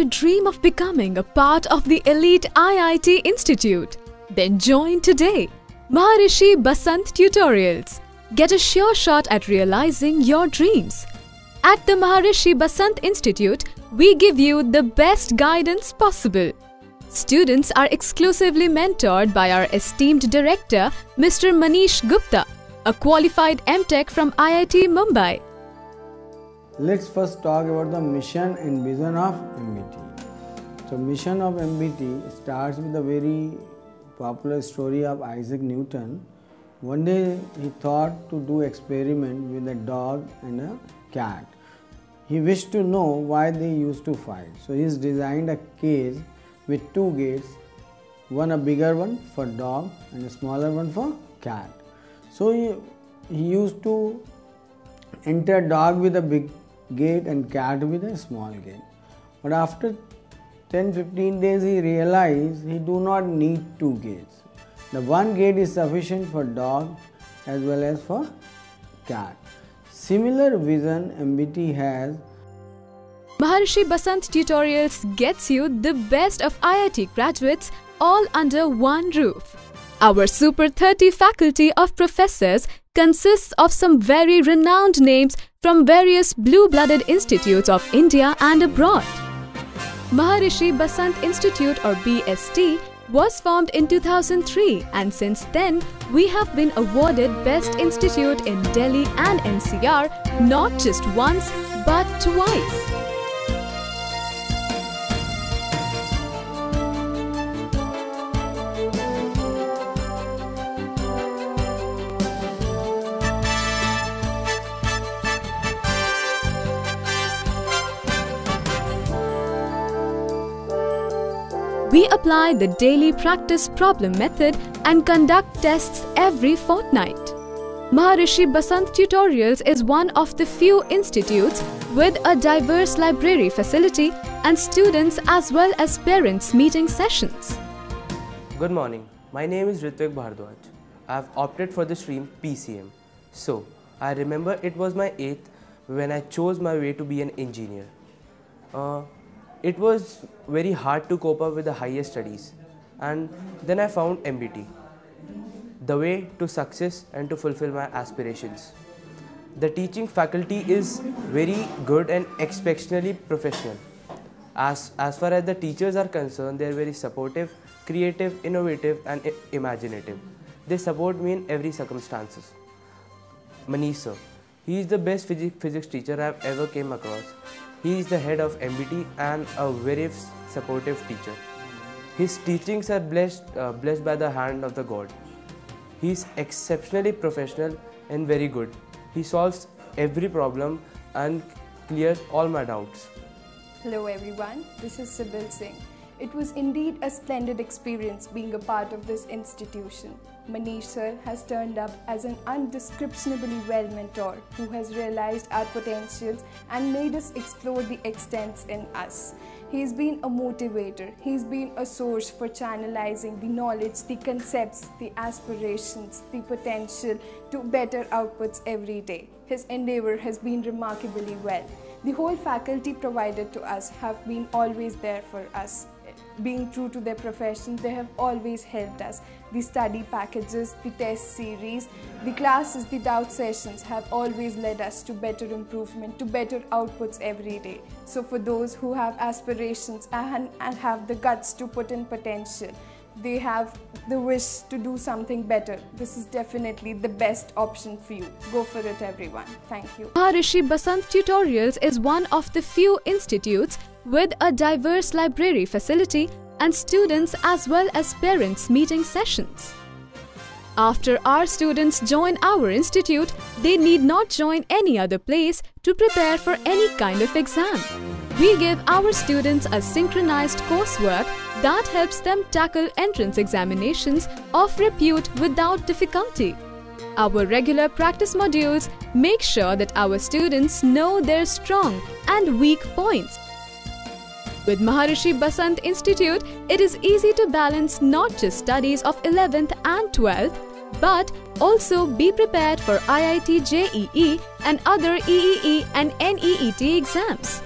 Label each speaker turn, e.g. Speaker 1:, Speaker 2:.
Speaker 1: you dream of becoming a part of the elite IIT Institute? Then join today. Maharishi Basant Tutorials. Get a sure shot at realizing your dreams. At the Maharishi Basant Institute, we give you the best guidance possible. Students are exclusively mentored by our esteemed director, Mr. Manish Gupta, a qualified MTech from IIT Mumbai.
Speaker 2: Let's first talk about the mission and vision of MBT. So, mission of MBT starts with a very popular story of Isaac Newton. One day he thought to do experiment with a dog and a cat. He wished to know why they used to fight. So he designed a cage with two gates, one a bigger one for dog and a smaller one for cat. So he used to enter dog with a big gate and cat with a small gate. But after 10-15 days he realized he do not need two gates. The one gate is sufficient for dog as well as for cat. Similar vision MBT has.
Speaker 1: Maharishi Basant Tutorials gets you the best of IIT graduates all under one roof. Our Super 30 faculty of professors consists of some very renowned names from various blue-blooded institutes of India and abroad. Maharishi Basant Institute or BST was formed in 2003 and since then we have been awarded Best Institute in Delhi and NCR not just once but twice. We apply the daily practice problem method and conduct tests every fortnight. Maharishi Basant Tutorials is one of the few institutes with a diverse library facility and students as well as parents meeting sessions.
Speaker 3: Good morning. My name is Ritvik Bhardwaj. I have opted for the stream PCM. So, I remember it was my 8th when I chose my way to be an engineer. It was very hard to cope up with the higher studies, and then I found MBT, the way to success and to fulfill my aspirations. The teaching faculty is very good and exceptionally professional. As far as the teachers are concerned, they are very supportive, creative, innovative and imaginative. They support me in every circumstances. Manish sir, he is the best physics teacher I have ever came across. He is the head of MBT and a very supportive teacher. His teachings are blessed by the hand of the God. He is exceptionally professional and very good. He solves every problem and clears all my doubts.
Speaker 4: Hello everyone, this is Sibyl Singh. It was indeed a splendid experience being a part of this institution. Manish sir has turned up as an undescriptionably well mentor who has realized our potentials and made us explore the extents in us. He's been a motivator, he's been a source for channelizing the knowledge, the concepts, the aspirations, the potential to better outputs every day. His endeavor has been remarkably well. The whole faculty provided to us have been always there for us. Being true to their profession, they have always helped us. The study packages, the test series, the classes, the doubt sessions have always led us to better improvement, to better outputs every day. So for those who have aspirations and have the guts to put in potential, they have the wish to do something better, this is definitely the best option for you. Go for it everyone. Thank you.
Speaker 1: Maharishi Basant Tutorials is one of the few institutes with a diverse library facility and students as well as parents meeting sessions. After our students join our institute, they need not join any other place to prepare for any kind of exam. We give our students a synchronized coursework that helps them tackle entrance examinations of repute without difficulty. Our regular practice modules make sure that our students know their strong and weak points. With Maharishi Basant Institute, it is easy to balance not just studies of 11th and 12th, but also be prepared for IIT JEE and other EEE and NEET exams.